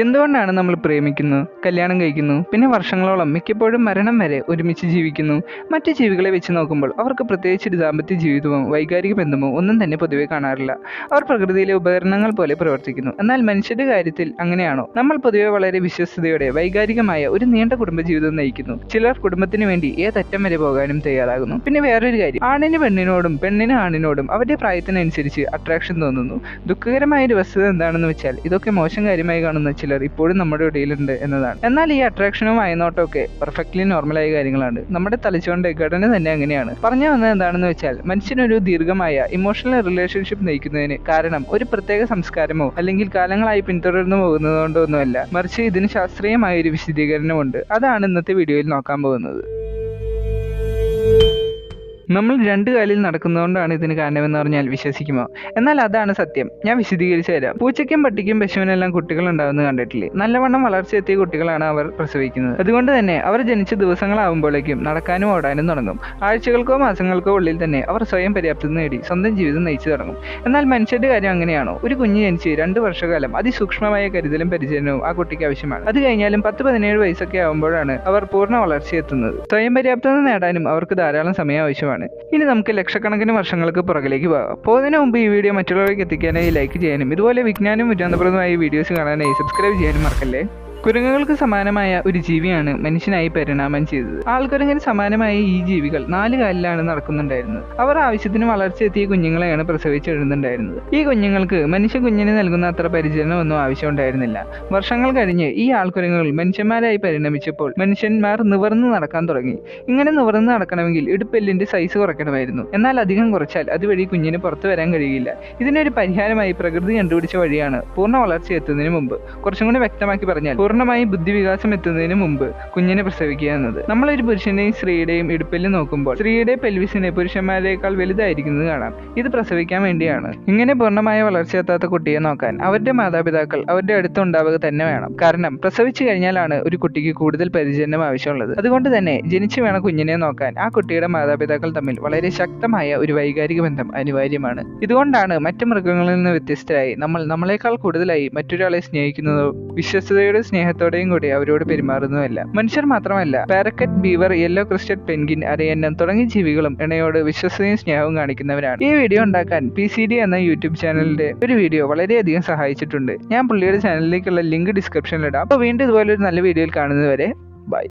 എന്തുകൊണ്ടാണ് നമ്മൾ പ്രേമിക്കുന്നു, കല്യാണം കഴിക്കുന്നു, പിന്നെ വർഷങ്ങളോളം മിക്കപ്പോഴും മരണം വരെ ഒരുമിച്ച് ജീവിക്കുന്നു? മറ്റ് ജീവികളെ വെച്ച് നോക്കുമ്പോൾ അവർക്ക് പ്രത്യേകിച്ച് ദാമ്പത്യ ജീവിതമോ വൈകാരിക ബന്ധമോ ഒന്നും തന്നെ പൊതുവെ കാണാറില്ല. അവർ പ്രകൃതിയിലെ ഉപകരണങ്ങൾ പോലെ പ്രവർത്തിക്കുന്നു. എന്നാൽ മനുഷ്യരുടെ കാര്യത്തിൽ അങ്ങനെയാണോ? നമ്മൾ പൊതുവെ വളരെ വിശ്വസ്തയോടെ വൈകാരികമായ ഒരു നീണ്ട കുടുംബജീവിതം നയിക്കുന്നു. ചിലർ കുടുംബത്തിന് വേണ്ടി ഏതറ്റം വരെ പോകാനും തയ്യാറാകുന്നു. പിന്നെ വേറൊരു കാര്യം, ആണിന് പെണ്ണിനോടും പെണ്ണിന് ആണിനോടും അവരുടെ പ്രായത്തിനനുസരിച്ച് അട്രാക്ഷൻ തോന്നുന്നു. ദുഃഖകരമായ ഒരു വസ്തുത എന്താണെന്ന് വെച്ചാൽ ഇതൊക്കെ മോശം കാര്യമായി കാണുന്ന ചിലർ ഇപ്പോഴും നമ്മുടെ ഇടയിലുണ്ട് എന്നതാണ്. എന്നാൽ ഈ അട്രാക്ഷനും അയനോട്ടമൊക്കെ പെർഫെക്റ്റ്ലി നോർമലായ കാര്യങ്ങളാണ്. നമ്മുടെ തലച്ചോറിന്റെ ഘടന തന്നെ അങ്ങനെയാണ്. പറഞ്ഞു വന്നത് എന്താണെന്ന് വെച്ചാൽ മനുഷ്യനൊരു ദീർഘമായ ഇമോഷണൽ റിലേഷൻഷിപ്പ് നയിക്കുന്നതിന് കാരണം ഒരു പ്രത്യേക സംസ്കാരമോ അല്ലെങ്കിൽ കാലങ്ങളായി പിന്തുടർന്നു പോകുന്നതുകൊണ്ടോ ഒന്നുമല്ല, മറിച്ച് ഇതിന് ശാസ്ത്രീയമായ ഒരു വിശദീകരണമുണ്ട്. അതാണ് ഇന്നത്തെ വീഡിയോയിൽ നോക്കാൻ പോകുന്നത്. നമ്മൾ രണ്ട് കാലിൽ നടക്കുന്നതുകൊണ്ടാണ് ഇതിന് കാരണമെന്ന് പറഞ്ഞാൽ വിശ്വസിക്കുമോ? എന്നാൽ അതാണ് സത്യം. ഞാൻ വിശദീകരിച്ചു തരാം. പൂച്ചയ്ക്കും പട്ടിക്കും പശുവിനെല്ലാം കുട്ടികൾ ഉണ്ടാവുന്നത് കണ്ടിട്ടില്ലേ? നല്ലവണ്ണം വളർച്ചയെത്തിയ കുട്ടികളാണ് അവർ പ്രസവിക്കുന്നത്. അതുകൊണ്ട് തന്നെ അവർ ജനിച്ച ദിവസങ്ങളാവുമ്പോഴേക്കും നടക്കാനും ഓടാനും തുടങ്ങും. ആഴ്ചകൾക്കോ മാസങ്ങൾക്കോ ഉള്ളിൽ തന്നെ അവർ സ്വയം പര്യാപ്തത നേടി സ്വന്തം ജീവിതം നയിച്ചു തുടങ്ങും. എന്നാൽ മനുഷ്യരുടെ കാര്യം അങ്ങനെയാണോ? ഒരു കുഞ്ഞ് ജനിച്ച് 2 വർഷക്കാലം അതിസൂക്ഷ്മമായ കരുതലും പരിചരണവും ആ കുട്ടിക്ക് ആവശ്യമാണ്. അത് കഴിഞ്ഞാലും 10-17 വയസ്സൊക്കെ ആവുമ്പോഴാണ് അവർ പൂർണ്ണ വളർച്ചയെത്തുന്നത്. സ്വയം പര്യാപ്തത നേടാനും അവർക്ക് ധാരാളം സമയം ആവശ്യമാണ്. ഇനി നമുക്ക് ലക്ഷക്കണക്കിന് വർഷങ്ങൾക്ക് പുറകിലേക്ക് പോകാം. പോകുന്നതിന് മുമ്പ് ഈ വീഡിയോ മറ്റുള്ളവർക്ക് എത്തിക്കാനായി ലൈക്ക് ചെയ്യാനും ഇതുപോലെ വിജ്ഞാനവും വിജ്ഞാനപ്രദമായ വീഡിയോസ് കാണാനായി സബ്സ്ക്രൈബ് ചെയ്യാനും മറക്കല്ലേ. കുരങ്ങുകൾക്ക് സമാനമായ ഒരു ജീവിയാണ് മനുഷ്യനായി പരിണാമം ചെയ്തത്. ആൾക്കുരങ്ങിന് സമാനമായ ഈ ജീവികൾ 4 കാലിലാണ് നടക്കുന്നുണ്ടായിരുന്നത്. അവർ ആവശ്യത്തിന് വളർച്ചയെത്തിയ കുഞ്ഞുങ്ങളെയാണ് പ്രസവിച്ചെഴുതുന്നുണ്ടായിരുന്നത്. ഈ കുഞ്ഞുങ്ങൾക്ക് മനുഷ്യ കുഞ്ഞിന് നൽകുന്ന അത്ര പരിചരണമൊന്നും ആവശ്യമുണ്ടായിരുന്നില്ല. വർഷങ്ങൾ കഴിഞ്ഞ് ഈ ആൾക്കുരങ്ങുകൾ മനുഷ്യന്മാരായി പരിണമിച്ചപ്പോൾ മനുഷ്യന്മാർ നിവർന്ന് നടക്കാൻ തുടങ്ങി. ഇങ്ങനെ നിവർന്ന് നടക്കണമെങ്കിൽ ഇടുപ്പെല്ലിന്റെ സൈസ് കുറയ്ക്കണമായിരുന്നു. എന്നാൽ അധികം കുറച്ചാൽ അതുവഴി കുഞ്ഞിന് പുറത്തു വരാൻ കഴിയില്ല. ഇതിനൊരു പരിഹാരമായി പ്രകൃതി കണ്ടുപിടിച്ച വഴിയാണ് പൂർണ്ണ വളർച്ച എത്തുന്നതിന് മുമ്പ്, കുറച്ചും കൂടി വ്യക്തമാക്കി പറഞ്ഞാൽ പൂർണ്ണമായി ബുദ്ധിവികാസം എത്തുന്നതിന് മുമ്പ് കുഞ്ഞിനെ പ്രസവിക്കുക എന്നത്. നമ്മളൊരു പുരുഷന്റെയും സ്ത്രീയുടെയും ഇടുപ്പെല്ല് നോക്കുമ്പോൾ സ്ത്രീയുടെ പെൽവിസിനെ പുരുഷന്മാരെക്കാൾ വലുതായിരിക്കുന്നത് കാണാം. ഇത് പ്രസവിക്കാൻ വേണ്ടിയാണ്. ഇങ്ങനെ പൂർണ്ണമായ വളർച്ചയെത്താത്ത കുട്ടിയെ നോക്കാൻ അവരുടെ മാതാപിതാക്കൾ അവരുടെ അടുത്തുണ്ടാവുക തന്നെ വേണം. കാരണം പ്രസവിച്ചു കഴിഞ്ഞാലാണ് ഒരു കുട്ടിക്ക് കൂടുതൽ പരിചരണം ആവശ്യമുള്ളത്. അതുകൊണ്ട് തന്നെ ജനിച്ചു വേണം കുഞ്ഞിനെ നോക്കാൻ ആ കുട്ടിയുടെ മാതാപിതാക്കൾ തമ്മിൽ വളരെ ശക്തമായ ഒരു വൈകാരിക ബന്ധം അനിവാര്യമാണ്. ഇതുകൊണ്ടാണ് മറ്റു മൃഗങ്ങളിൽ നിന്ന് വ്യത്യസ്തരായി നമ്മൾ നമ്മളെക്കാൾ കൂടുതലായി മറ്റൊരാളെ സ്നേഹിക്കുന്നതോ വിശ്വസ്തയുടെ സ്നേഹത്തോടെയും കൂടി അവരോട് പെരുമാറുന്നതല്ല. മനുഷ്യർ മാത്രമല്ല, പാരക്കറ്റ്, ബീവർ, യെല്ലോ ക്രിസ്റ്റഡ് പെൻഗിൻ, അരയന്നം തുടങ്ങിയ ജീവികളും ഇണയോട് വിശ്വസ്തയും സ്നേഹവും കാണിക്കുന്നവരാണ്. ഈ വീഡിയോ ഉണ്ടാക്കാൻ PCD എന്ന യൂട്യൂബ് ചാനലിന്റെ ഒരു വീഡിയോ വളരെയധികം സഹായിച്ചിട്ടുണ്ട്. ഞാൻ പുള്ളിയുടെ ചാനലിലേക്കുള്ള ലിങ്ക് ഡിസ്ക്രിപ്ഷനിൽ ഇടാം. അപ്പോൾ വീണ്ടും ഇതുപോലെ ഒരു നല്ല വീഡിയോയിൽ കാണുന്നതുവരെ